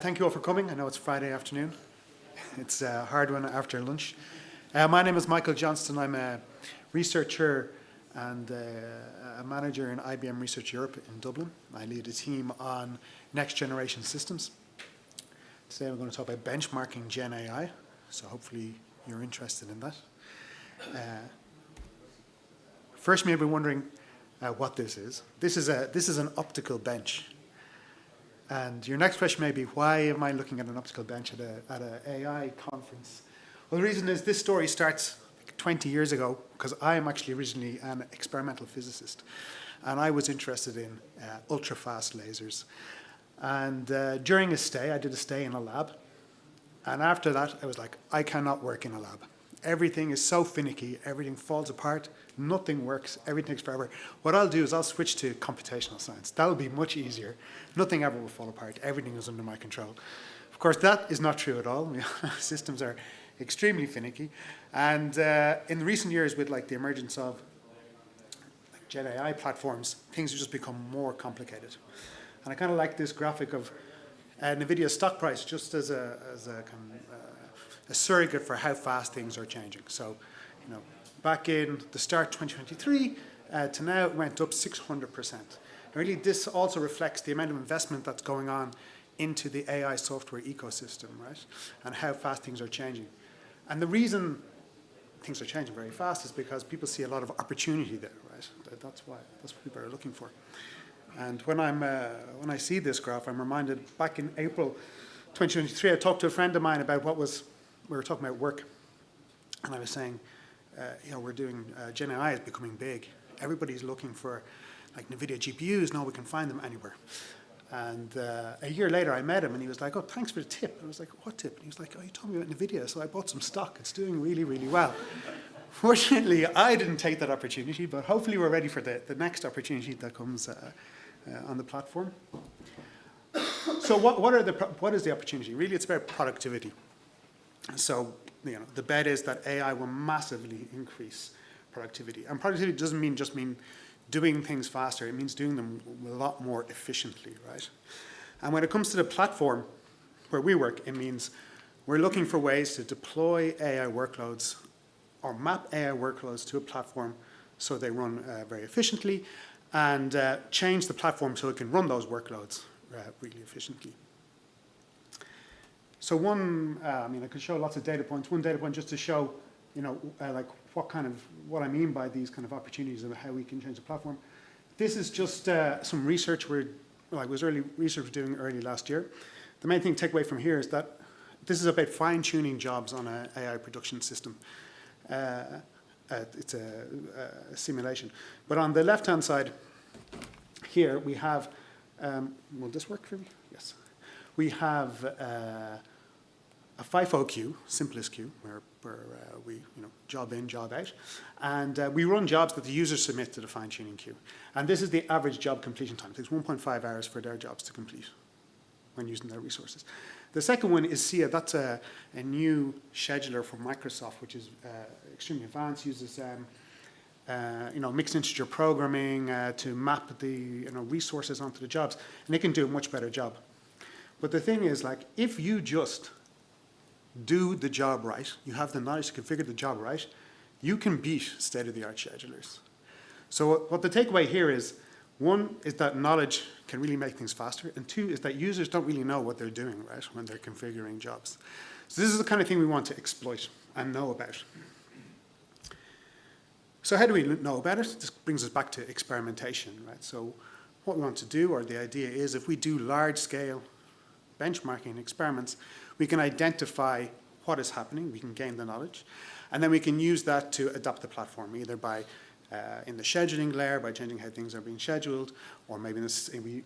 Thank you all for coming. I know it's Friday afternoon. It's a hard one after lunch. My name is Michael Johnston. I'm a researcher and a manager in IBM Research Europe in Dublin. I lead a team on next generation systems. Today we're going to talk about benchmarking GenAI, so hopefully you're interested in that. First, you may be wondering what this is. This is an optical bench. And your next question may be, why am I looking at an optical bench at an AI conference? Well, the reason is this story starts 20 years ago, because I am actually originally an experimental physicist. And I was interested in ultra-fast lasers. And during a stay, I did a stay in a lab. And after that, I was like, I cannot work in a lab. Everything is so finicky, everything falls apart, nothing works, everything takes forever. What I'll do is I'll switch to computational science. That'll be much easier. Nothing ever will fall apart. Everything is under my control. Of course, that is not true at all. Systems are extremely finicky. And in recent years, with like the emergence of GenAI platforms, things have just become more complicated. And I kind of like this graphic of NVIDIA's stock price just as a surrogate for how fast things are changing. So, back in the start 2023 to now, it went up 600%. And really, this also reflects the amount of investment that's going on into the AI software ecosystem, right? And how fast things are changing. And the reason things are changing very fast is because people see a lot of opportunity there, right? That's what people are looking for. And when I see this graph, I'm reminded back in April 2023, I talked to a friend of mine about we were talking about work, and I was saying, we're doing, GenAI is becoming big. Everybody's looking for like NVIDIA GPUs. No, we can find them anywhere. And a year later, I met him, and he was like, oh, thanks for the tip. I was like, what tip? And he was like, oh, you told me about NVIDIA, so I bought some stock. It's doing really, really well. Fortunately, I didn't take that opportunity, but hopefully we're ready for the next opportunity that comes on the platform. So what is the opportunity? Really, it's about productivity. So, the bet is that AI will massively increase productivity. And productivity doesn't just mean doing things faster. It means doing them a lot more efficiently, right? And when it comes to the platform where we work, it means we're looking for ways to deploy AI workloads or map AI workloads to a platform so they run very efficiently, and change the platform so it can run those workloads really efficiently. So I could show lots of data points. One data point just to show, like what I mean by these kind of opportunities of how we can change the platform. This is just some research doing early last year. The main thing to take away from here is that this is about fine-tuning jobs on an AI production system. It's a simulation. But on the left-hand side here, we have, will this work for me? Yes. We have a FIFO queue, simplest queue, where we job in, job out. And we run jobs that the users submit to the fine-tuning queue. And this is the average job completion time. It takes 1.5 hours for their jobs to complete when using their resources. The second one is SIA. That's a new scheduler from Microsoft, which is extremely advanced, uses mixed integer programming to map the resources onto the jobs. And it can do a much better job. But the thing is, if you just do the job right, you have the knowledge to configure the job right, you can beat state-of-the-art schedulers. So what the takeaway here is, one is that knowledge can really make things faster, and two is that users don't really know what they're doing, right, when they're configuring jobs. So this is the kind of thing we want to exploit and know about. So how do we know about it? This brings us back to experimentation, right? So what we want to do, or the idea is, if we do large-scale benchmarking experiments, we can identify what is happening, we can gain the knowledge, and then we can use that to adapt the platform, either by in the scheduling layer, by changing how things are being scheduled, or maybe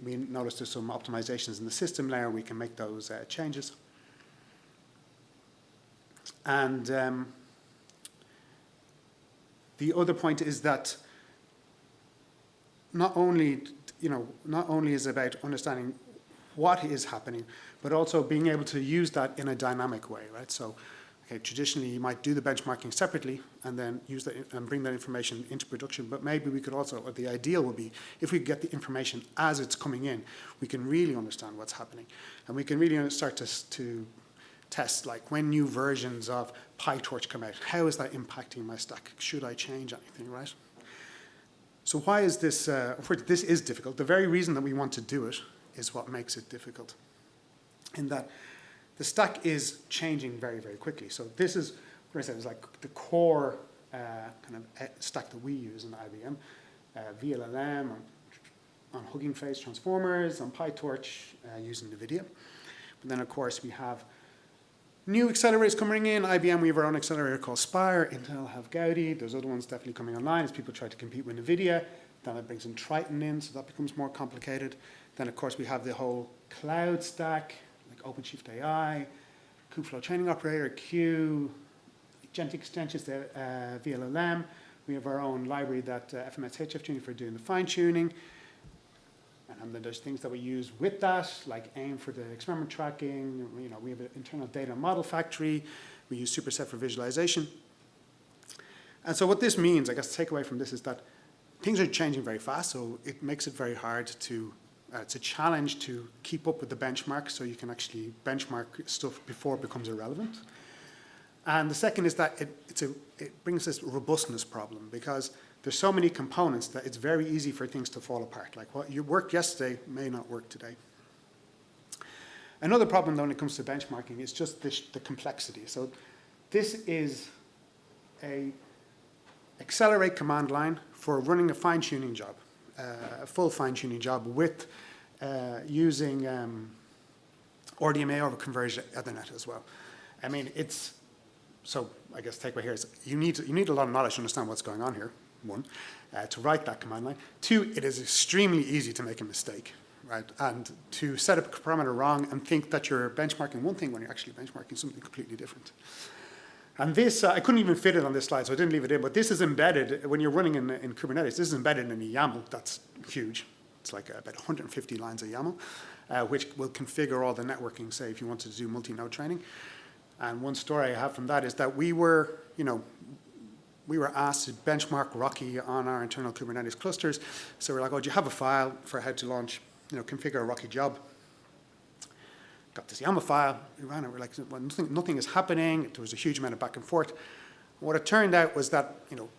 we notice there's some optimizations in the system layer, we can make those changes. And the other point is that not only is it about understanding what is happening, but also being able to use that in a dynamic way, right? So, Okay, traditionally, you might do the benchmarking separately and then use that and bring that information into production. But maybe we could also, or the ideal would be, if we get the information as it's coming in, we can really understand what's happening. And we can really start to test, like when new versions of PyTorch come out, how is that impacting my stack? Should I change anything, right? So why is this, this is difficult. The very reason that we want to do it is what makes it difficult. In that the stack is changing very, very quickly. So this is, what I said, is like the core kind of stack that we use in IBM, VLLM, on Hugging Face transformers, on PyTorch, using NVIDIA. But then, of course, we have new accelerators coming in. IBM, we have our own accelerator called Spire. Intel have Gaudi. There's other ones definitely coming online as people try to compete with NVIDIA. Then it brings in Triton in, so that becomes more complicated. Then, of course, we have the whole cloud stack, like OpenShift AI, kubectl training operator, Q, agentic extensions, the VLLM. We have our own library that FMS HF for doing the fine-tuning. And then there's things that we use with that, like AIM for the experiment tracking. You know, we have an internal data model factory. We use Superset for visualization. And so what this means, I guess the takeaway from this is that things are changing very fast, so it makes it very hard to, it's a challenge to keep up with the benchmark so you can actually benchmark stuff before it becomes irrelevant. And the second is that it brings this robustness problem because there's so many components that it's very easy for things to fall apart. Like what you worked yesterday may not work today. Another problem, though, when it comes to benchmarking is just the complexity. So this is a accelerate command line for running a fine-tuning job, a full fine-tuning job with using RDMA over converged Ethernet as well. I mean, it's, so I guess the takeaway here is you need a lot of knowledge to understand what's going on here. One, to write that command line. Two, it is extremely easy to make a mistake, right? And to set up a parameter wrong and think that you're benchmarking one thing when you're actually benchmarking something completely different. And this, I couldn't even fit it on this slide, so I didn't leave it in, but this is embedded, when you're running in Kubernetes, this is embedded in a YAML that's huge. It's like about 150 lines of YAML, which will configure all the networking, say, if you wanted to do multi-node training. And one story I have from that is that we were asked to benchmark Rocky on our internal Kubernetes clusters. So we're like, oh, do you have a file for how to launch, configure a Rocky job? Got this YAML file. We ran it. We're like, well, nothing is happening. There was a huge amount of back and forth. What it turned out was that,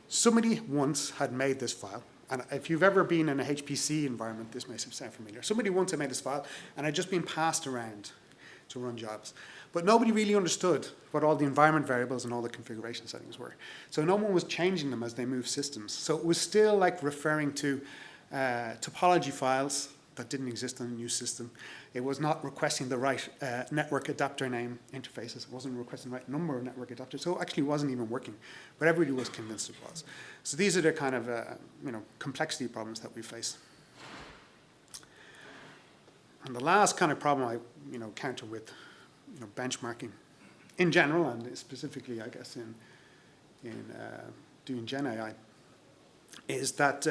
somebody once had made this file. And if you've ever been in a HPC environment, this may sound familiar. Somebody once had made this file and had just been passed around to run jobs. But nobody really understood what all the environment variables and all the configuration settings were. So no one was changing them as they moved systems. So it was still like referring to topology files that didn't exist on a new system. It was not requesting the right network adapter name interfaces. It wasn't requesting the right number of network adapters. So it actually wasn't even working. But everybody was convinced it was. So these are the kind of complexity problems that we face. And the last kind of problem I counter with benchmarking in general, and specifically, I guess, in doing GenAI, is that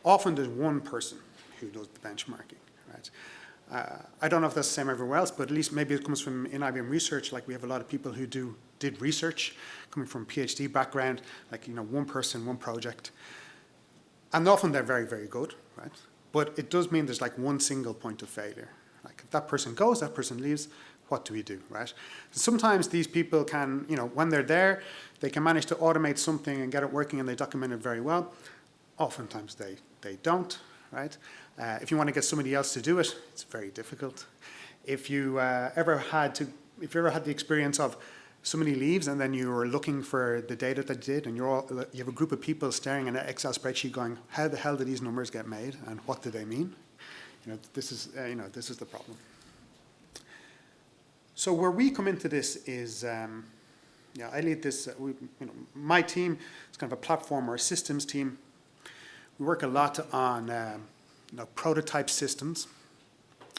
often there's one person who does the benchmarking, right? I don't know if that's the same everywhere else, but at least maybe it comes from in IBM research. Like we have a lot of people who did research, coming from PhD background, like one person, one project, and often they're very, very good, right? But it does mean there's like one single point of failure. Like if that person goes, that person leaves. What do we do, right? Sometimes these people can, when they're there, they can manage to automate something and get it working and they document it very well. Oftentimes they don't, right? If you want to get somebody else to do it, it's very difficult. If you ever had the experience of somebody leaves and then you were looking for the data that did and you have a group of people staring at an Excel spreadsheet going, how the hell did these numbers get made and what do they mean? This is the problem. So where we come into this is, I lead this, my team is kind of a platform or a systems team. We work a lot on prototype systems,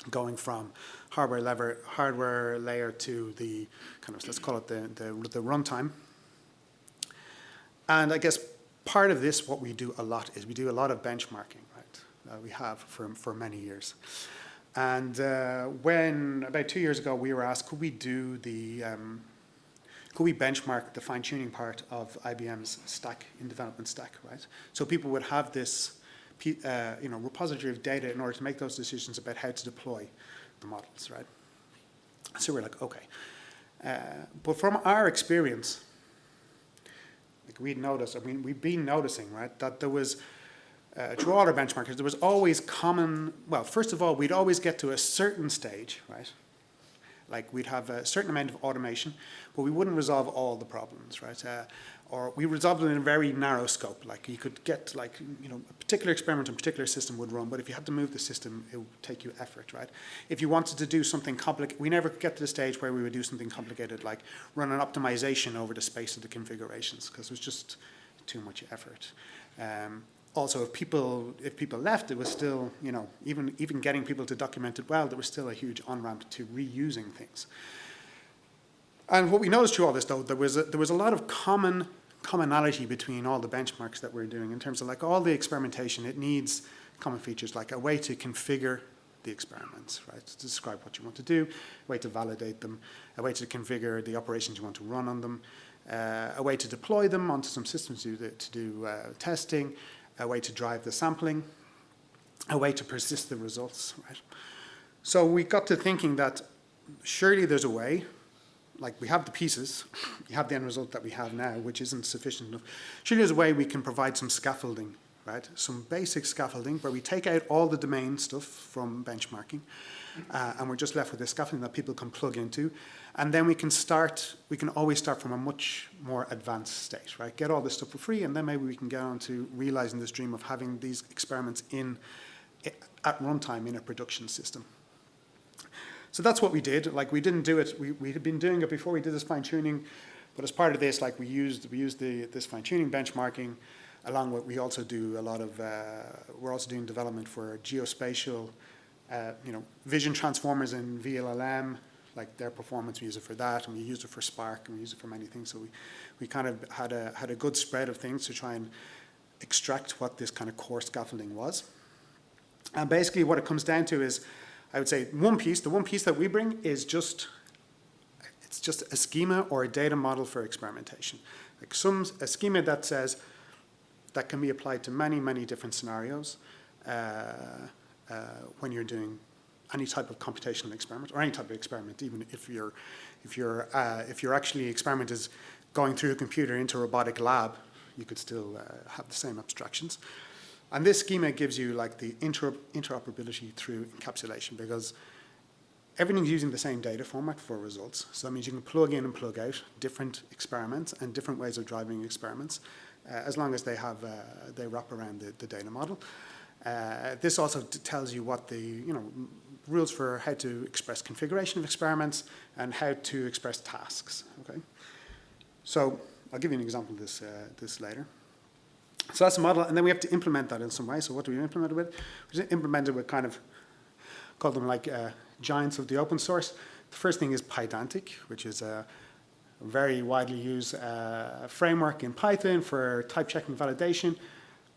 going from hardware layer to the kind of, let's call it the runtime. And I guess part of this, what we do a lot is we do a lot of benchmarking, right? We have for many years. And when, about 2 years ago, we were asked, could we do could we benchmark the fine-tuning part of IBM's stack in development stack, right? So people would have this repository of data in order to make those decisions about how to deploy the models, right? So we're like, okay. But from our experience, like we've been noticing, right, that there was, through all our benchmarkers, there was always well, first of all, we'd always get to a certain stage, right? Like we'd have a certain amount of automation, but we wouldn't resolve all the problems, right? Or we resolved it in a very narrow scope. Like you could get a particular experiment and a particular system would run, but if you had to move the system, it would take you effort, right? If you wanted to do something complicated, we never get to the stage where we would do something complicated like run an optimization over the space of the configurations, because it was just too much effort. Also, if people left, it was still, even getting people to document it well, there was still a huge on-ramp to reusing things. And what we noticed through all this, though, there was a lot of commonality between all the benchmarks that we're doing in terms of like all the experimentation. It needs common features like a way to configure the experiments, right? To describe what you want to do, a way to validate them, a way to configure the operations you want to run on them, a way to deploy them onto some systems to do testing, a way to drive the sampling, a way to persist the results, right? So we got to thinking that surely there's a way, like we have the pieces, you have the end result that we have now, which isn't sufficient enough. Surely there's a way we can provide some scaffolding, right? Some basic scaffolding where we take out all the domain stuff from benchmarking, and we're just left with this scaffolding that people can plug into. And then we can always start from a much more advanced state, right? Get all this stuff for free, and then maybe we can get on to realizing this dream of having these experiments at runtime in a production system. So that's what we did. Like we didn't do it, we had been doing it before we did this fine-tuning, but as part of this, like we used this fine-tuning benchmarking, along with we also do a lot of, we're also doing development for geospatial, vision transformers in VLLM, like their performance, we use it for that, and we use it for Spark, and we use it for many things. So we kind of had a good spread of things to try and extract what this kind of core scaffolding was. And basically what it comes down to is, I would say the one piece that we bring is it's just a schema or a data model for experimentation. Like a schema that says, that can be applied to many, many different scenarios when you're doing any type of computational experiment, or any type of experiment, even if your actually experiment is going through a computer into a robotic lab, you could still have the same abstractions. And this schema gives you like the interoperability through encapsulation, because everything's using the same data format for results. So that means you can plug in and plug out different experiments and different ways of driving experiments, as long as they wrap around the data model. This also tells you what the rules for how to express configuration of experiments and how to express tasks. Okay, so I'll give you an example of this later. So that's the model, and then we have to implement that in some way. So what do we implement it with? We implement it with call them like giants of the open source. The first thing is Pydantic, which is a very widely used framework in Python for type checking validation.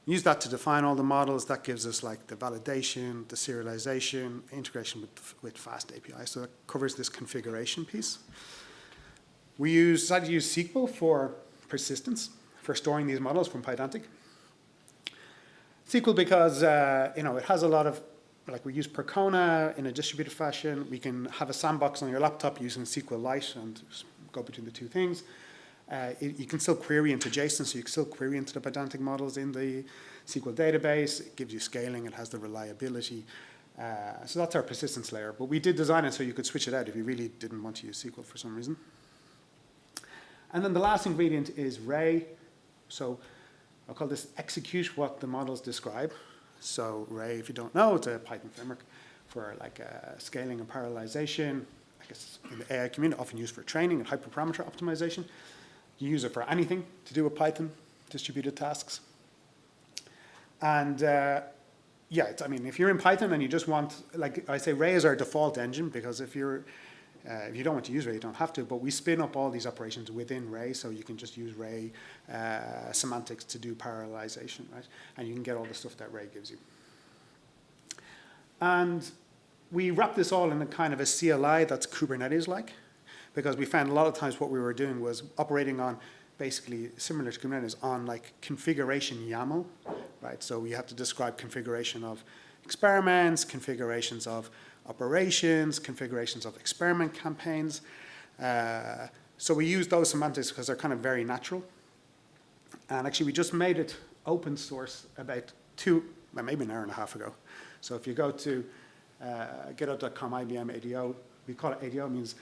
Use that to define all the models. That gives us like the validation, the serialization, integration with fast API. So that covers this configuration piece. We decided to use SQL for persistence, for storing these models from Pydantic. SQL because it has a lot of, like we use Percona in a distributed fashion. We can have a sandbox on your laptop using SQLite and just go between the two things. You can still query into JSON, so you can still query into the Pydantic models in the SQL database. It gives you scaling, it has the reliability. So that's our persistence layer. But we did design it so you could switch it out if you really didn't want to use SQL for some reason. And then the last ingredient is Ray. So I'll call this execute what the models describe. So Ray, if you don't know, it's a Python framework for like scaling and parallelization. I guess in the AI community, often used for training and hyperparameter optimization. You use it for anything to do with Python, distributed tasks. And if you're in Python and you just want, like I say, Ray is our default engine, because if you don't want to use Ray, you don't have to, but we spin up all these operations within Ray, so you can just use Ray semantics to do parallelization, right? And you can get all the stuff that Ray gives you. And we wrap this all in a kind of a CLI that's Kubernetes-like. because we found a lot of times what we were doing was operating on basically similar to Kubernetes on like configuration YAML, right? So we have to describe configuration of experiments, configurations of operations, configurations of experiment campaigns. So we use those semantics because they're kind of very natural. And actually, we just made it open source about maybe an hour and a half ago. So if you go to github.com IBM ADO, we call it ADO, it means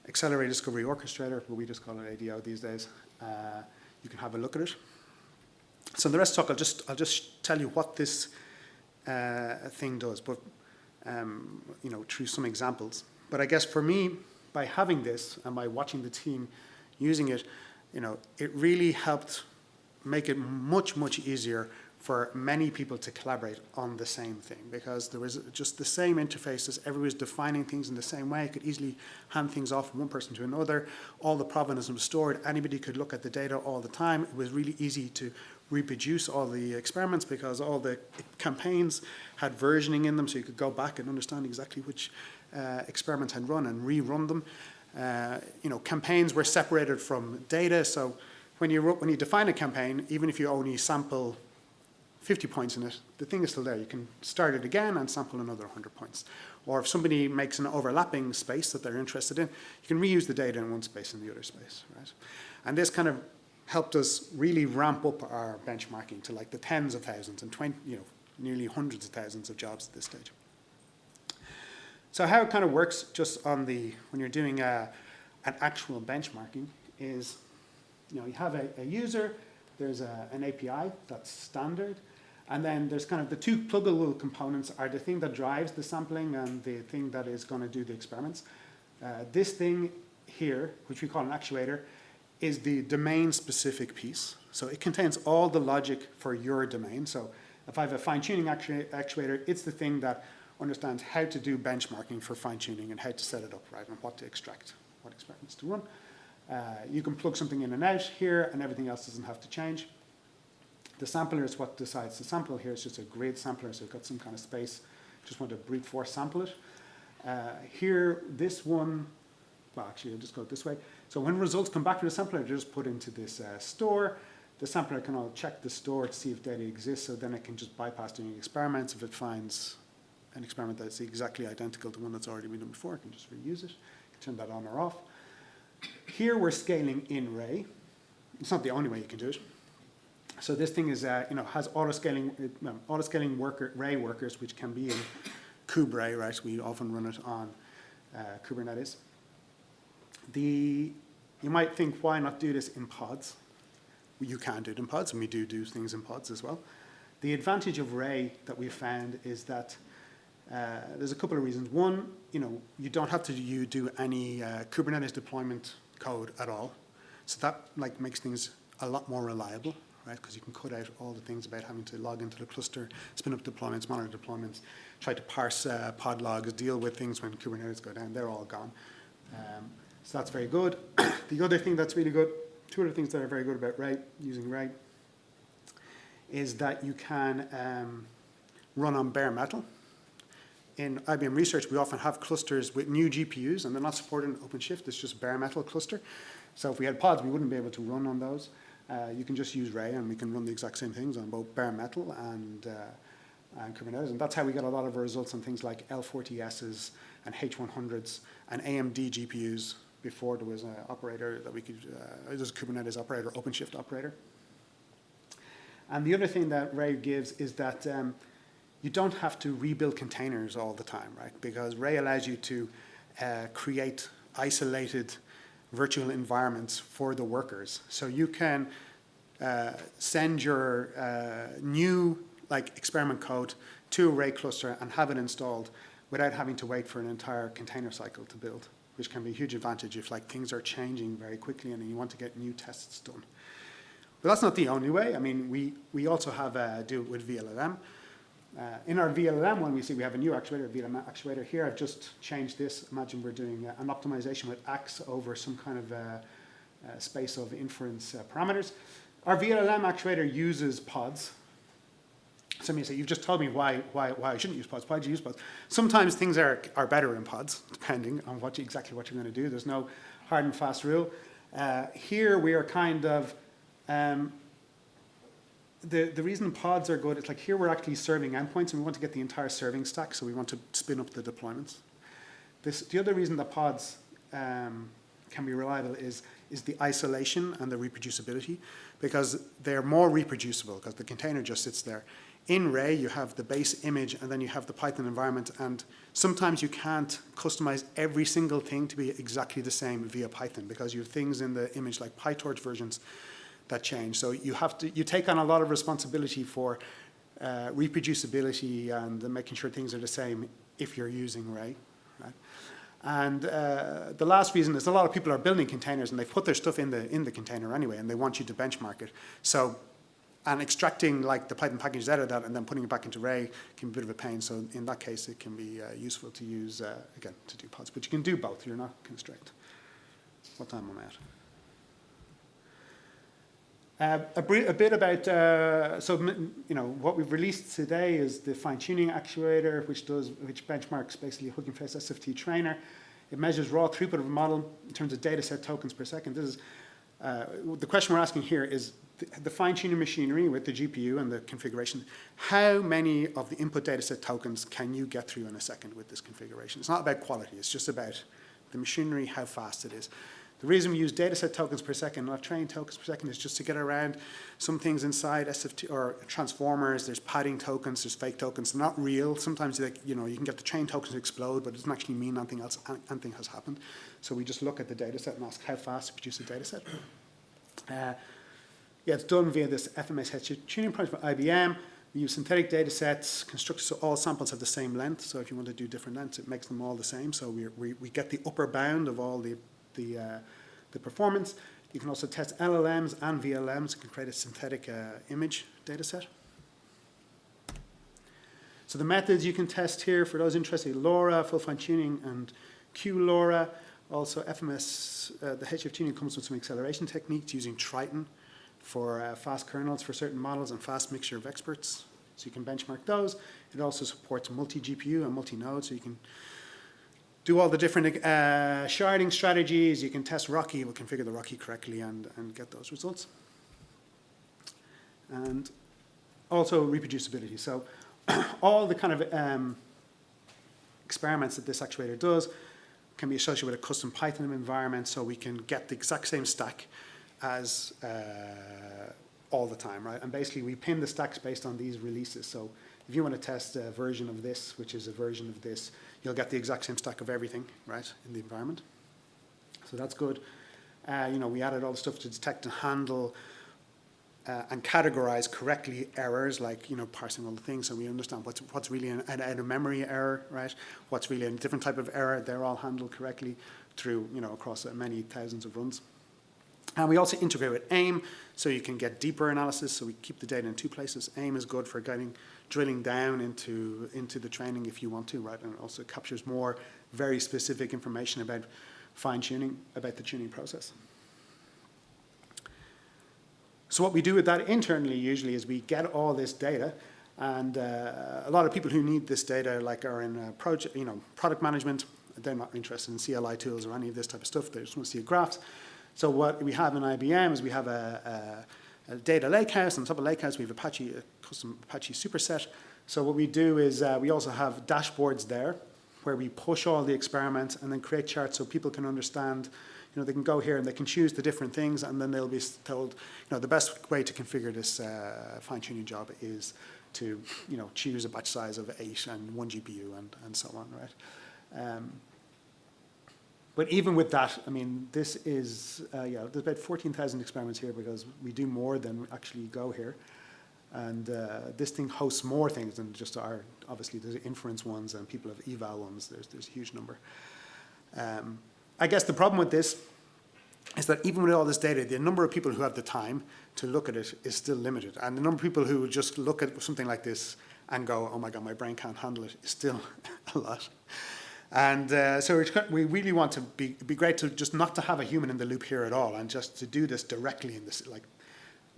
Accelerated Discovery Orchestrator, but we just call it ADO these days. You can have a look at it. So in the rest of the talk, I'll just tell you what this thing does, but through some examples. But I guess for me, by having this and by watching the team using it, it really helped make it much, much easier for many people to collaborate on the same thing, because there was just the same interfaces, everybody was defining things in the same way, could easily hand things off from one person to another, all the provenance was stored, anybody could look at the data all the time, it was really easy to reproduce all the experiments because all the campaigns had versioning in them, so you could go back and understand exactly which experiments had run and rerun them. Campaigns were separated from data, so when you define a campaign, even if you only sample 50 points in it, the thing is still there. You can start it again and sample another 100 points. Or if somebody makes an overlapping space that they're interested in, you can reuse the data in one space and the other space, right? And this kind of helped us really ramp up our benchmarking to like the tens of thousands and nearly hundreds of thousands of jobs at this stage. So how it kind of works just on when you're doing an actual benchmarking is, you have a user, there's an API that's standard, and then there's kind of the two pluggable components are the thing that drives the sampling and the thing that is going to do the experiments. This thing here, which we call an actuator, is the domain-specific piece. So it contains all the logic for your domain. So if I have a fine-tuning actuator, it's the thing that understands how to do benchmarking for fine-tuning and how to set it up, right, and what to extract, what experiments to run. You can plug something in and out here, and everything else doesn't have to change. The sampler is what decides to sample. Here it's just a grid sampler, so you've got some kind of space. Just want to brute force sample it. Here, this one, well, actually, I'll just go this way. So when results come back from the sampler, they're just put into this store. The sampler can all check the store to see if data exists, so then it can just bypass doing experiments. If it finds an experiment that's exactly identical to one that's already been done before, it can just reuse it. Turn that on or off. Here we're scaling in Ray. It's not the only way you can do it. So this thing is, has auto-scaling Ray workers, which can be in kube-ray, right? We often run it on Kubernetes. You might think, why not do this in pods? Well, you can do it in pods, and we do things in pods as well. The advantage of Ray that we've found is that there's a couple of reasons. One, you don't have to do any Kubernetes deployment code at all. So that makes things a lot more reliable, right? Because you can cut out all the things about having to log into the cluster, spin up deployments, monitor deployments, try to parse pod logs, deal with things when Kubernetes go down. They're all gone. So that's very good. The other thing that's really good, two other things that are very good about Ray, using Ray, is that you can run on bare metal. In IBM Research, we often have clusters with new GPUs, and they're not supported in OpenShift. It's just bare metal cluster. So if we had pods, we wouldn't be able to run on those. You can just use Ray, and we can run the exact same things on both bare metal and Kubernetes. And that's how we get a lot of our results on things like L40Ss and H100s and AMD GPUs before there was an operator that we could, there's a Kubernetes operator, OpenShift operator. And the other thing that Ray gives is that you don't have to rebuild containers all the time, right? Because Ray allows you to create isolated virtual environments for the workers. So you can send your new experiment code to a Ray cluster and have it installed without having to wait for an entire container cycle to build, which can be a huge advantage if things are changing very quickly and you want to get new tests done. But that's not the only way. I mean, we also do it with VLLM. In our VLLM one, we have a new actuator, a VLLM actuator here. I've just changed this. Imagine we're doing an optimization with Axe over some kind of space of inference parameters. Our VLLM actuator uses pods. Some of you say, you've just told me why I shouldn't use pods. Why do you use pods? Sometimes things are better in pods, depending on exactly what you're going to do. There's no hard and fast rule. Here we are kind of, the reason pods are good is like here we're actually serving endpoints and we want to get the entire serving stack, so we want to spin up the deployments. The other reason that pods can be reliable is the isolation and the reproducibility, because they're more reproducible because the container just sits there. In Ray, you have the base image and then you have the Python environment, and sometimes you can't customize every single thing to be exactly the same via Python because you have things in the image like PyTorch versions that change. So you take on a lot of responsibility for reproducibility and making sure things are the same if you're using Ray, right? And the last reason is a lot of people are building containers and they put their stuff in the container anyway, and they want you to benchmark it. So, and extracting like the Python packages out of that and then putting it back into Ray can be a bit of a pain. So in that case, it can be useful to use, again, to do pods. But you can do both. You're not constrained. What time am I at? A bit about, what we've released today is the fine-tuning actuator, which benchmarks basically Hugging Face SFT trainer. It measures raw throughput of a model in terms of data set tokens per second. This is, the question we're asking here is the fine-tuning machinery with the GPU and the configuration, how many of the input data set tokens can you get through in a second with this configuration? It's not about quality, it's just about the machinery, how fast it is. The reason we use dataset tokens per second, not train tokens per second, is just to get around some things inside SFT or transformers. There's padding tokens, there's fake tokens. They're not real. Sometimes you can get the train tokens to explode, but it doesn't actually mean anything has happened. So we just look at the dataset and ask how fast to produce a dataset. It's done via this FMS head tuning project by IBM. We use synthetic datasets constructed so all samples have the same length. So if you want to do different lengths, it makes them all the same. So we get the upper bound of all the performance. You can also test LLMs and VLMs. You can create a synthetic image data set. So the methods you can test here, for those interested, LoRa, full fine-tuning, and QLoRa. Also FMS, the HF tuning comes with some acceleration techniques using Triton for fast kernels for certain models and fast mixture of experts. So you can benchmark those. It also supports multi-GPU and multi-node, so you can do all the different sharding strategies. You can test Rocky, we'll configure the Rocky correctly and get those results. And also reproducibility. So all the kind of experiments that this actuator does can be associated with a custom Python environment, so we can get the exact same stack as all the time, right? And basically we pin the stacks based on these releases. So if you want to test a version of this, which is a version of this, you'll get the exact same stack of everything, right, in the environment. So that's good. We added all the stuff to detect and handle and categorize correctly errors, like, parsing all the things, so we understand what's really an out-of-memory error, right? What's really a different type of error. They're all handled correctly through, across many thousands of runs. And we also integrate with AIM, so you can get deeper analysis, so we keep the data in two places. AIM is good for drilling down into the training if you want to, right? And it also captures more very specific information about fine-tuning, about the tuning process. So what we do with that internally usually is we get all this data, and a lot of people who need this data are in product management. They're not interested in CLI tools or any of this type of stuff. They just want to see graphs. So what we have in IBM is we have a data lakehouse. On top of lakehouse, we have a custom Apache Superset. So what we do is we also have dashboards there where we push all the experiments and then create charts so people can understand. They can go here and they can choose the different things, and then they'll be told, the best way to configure this fine-tuning job is to, choose a batch size of 8 and 1 GPU and so on, right? But even with that, this is, there's about 14,000 experiments here because we do more than actually go here. And this thing hosts more things than just obviously there's inference ones and people have eval ones. There's a huge number. I guess the problem with this is that even with all this data, the number of people who have the time to look at it is still limited. And the number of people who just look at something like this and go, oh my God, my brain can't handle it, is still a lot. And so we really want to be great to just not to have a human in the loop here at all, and just to do this directly in this,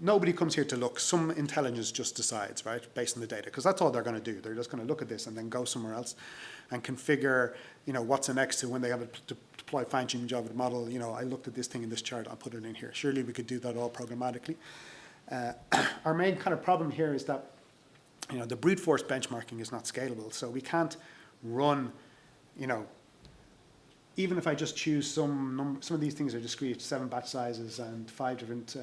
nobody comes here to look. Some intelligence just decides, right, based on the data, because that's all they're going to do. They're just going to look at this and then go somewhere else and configure, what's the next to when they have to deploy fine-tuning Java model. I looked at this thing in this chart, I'll put it in here. Surely we could do that all programmatically. Our main kind of problem here is that, the brute force benchmarking is not scalable. So we can't run, even if I just choose some of these things are discrete, 7 batch sizes and 5 different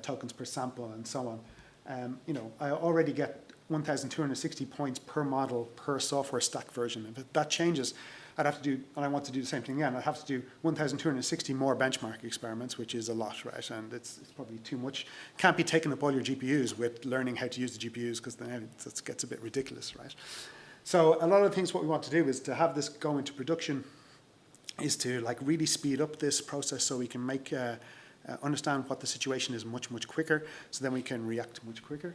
tokens per sample and so on. I already get 1,260 points per model per software stack version. If that changes, I'd have to do, and I want to do the same thing again, I'd have to do 1,260 more benchmark experiments, which is a lot, right? And it's probably too much. Can't be taking up all your GPUs with learning how to use the GPUs, because then it gets a bit ridiculous, right? So a lot of things, what we want to do is to have this go into production, is to really speed up this process so we can make understand what the situation is much, much quicker, so then we can react much quicker.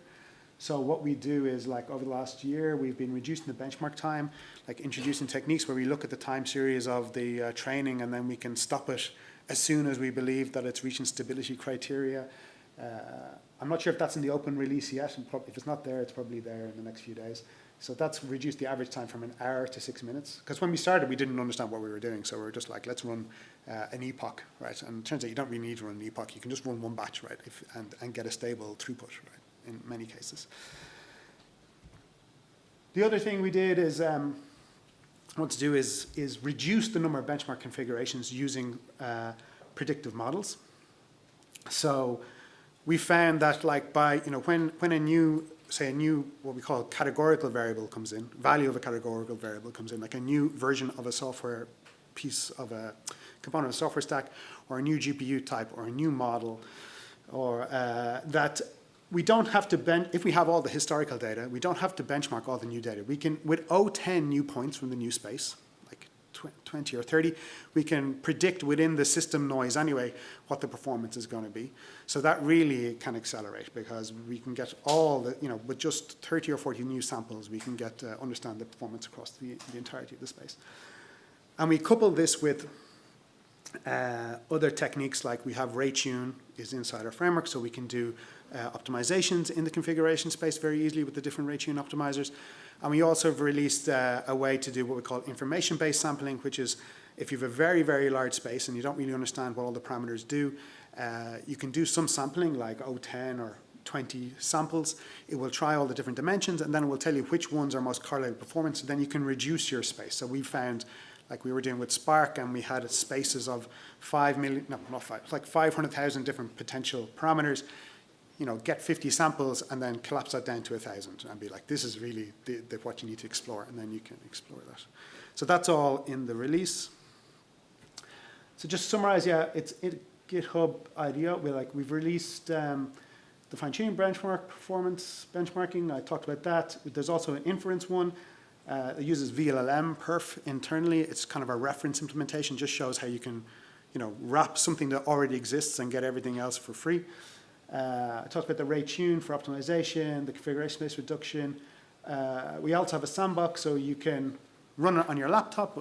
So what we do is, over the last year, we've been reducing the benchmark time, introducing techniques where we look at the time series of the training, and then we can stop it as soon as we believe that it's reaching stability criteria. I'm not sure if that's in the open release yet, and if it's not there, it's probably there in the next few days. So that's reduced the average time from an hour to 6 minutes. Because when we started, we didn't understand what we were doing. So we were just let's run an epoch, right? And it turns out you don't really need to run an epoch. You can just run one batch, right? And get a stable throughput, right? In many cases. The other thing we did is, want to do is reduce the number of benchmark configurations using predictive models. So we found that by, when a new, say a new, what we call categorical variable comes in, value of a categorical variable comes in, a new version of a software piece of a component of a software stack, or a new GPU type, or a new model, or that we don't have to, if we have all the historical data, we don't have to benchmark all the new data. We can, with 10 new points from the new space, 20 or 30, we can predict within the system noise anyway what the performance is going to be. So that really can accelerate, because we can get all the, with just 30 or 40 new samples, we can get understand the performance across the entirety of the space. And we couple this with other techniques, we have RayTune is inside our framework, so we can do optimizations in the configuration space very easily with the different RayTune optimizers. And we also have released a way to do what we call information-based sampling, which is if you have a very, very large space and you don't really understand what all the parameters do, you can do some sampling, 10 or 20 samples. It will try all the different dimensions, and then it will tell you which ones are most correlated with performance, so then you can reduce your space. So we found, we were doing with Spark, and we had spaces of 5 million, no, not 5, 500,000 different potential parameters. Get 50 samples and then collapse that down to 1,000 and be this is really what you need to explore, and then you can explore that. So that's all in the release. So just to summarize, it's in GitHub IDEO. We've released the fine-tuning benchmark, performance benchmarking. I talked about that. There's also an inference one. It uses VLLM perf internally. It's kind of a reference implementation, just shows how you can, wrap something that already exists and get everything else for free. I talked about the RayTune for optimization, the configuration-based reduction. We also have a sandbox, so you can run it on your laptop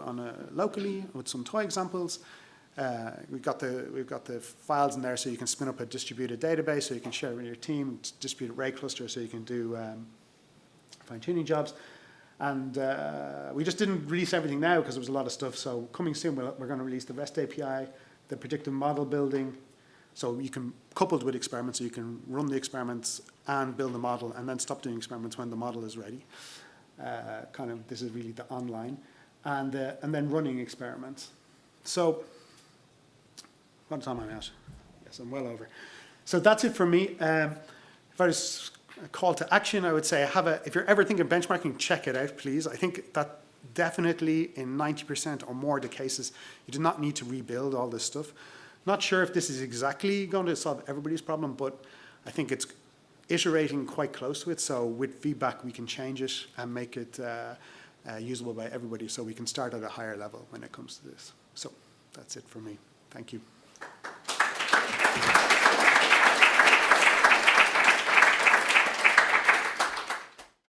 locally with some toy examples. We've got the files in there, so you can spin up a distributed database, so you can share it with your team, distributed Ray cluster, so you can do fine-tuning jobs. And we just didn't release everything now because there was a lot of stuff. So coming soon, we're going to release the REST API, the predictive model building. So you can, coupled with experiments, so you can run the experiments and build the model, and then stop doing experiments when the model is ready. This is really the online. And then running experiments. So, what time am I at? Yes, I'm well over. So that's it for me. If I was a call to action, I would say if you're ever thinking of benchmarking, check it out, please. I think that definitely in 90% or more of the cases, you do not need to rebuild all this stuff. Not sure if this is exactly going to solve everybody's problem, but I think it's iterating quite close to it. So with feedback, we can change it and make it usable by everybody, so we can start at a higher level when it comes to this. So that's it for me. Thank you.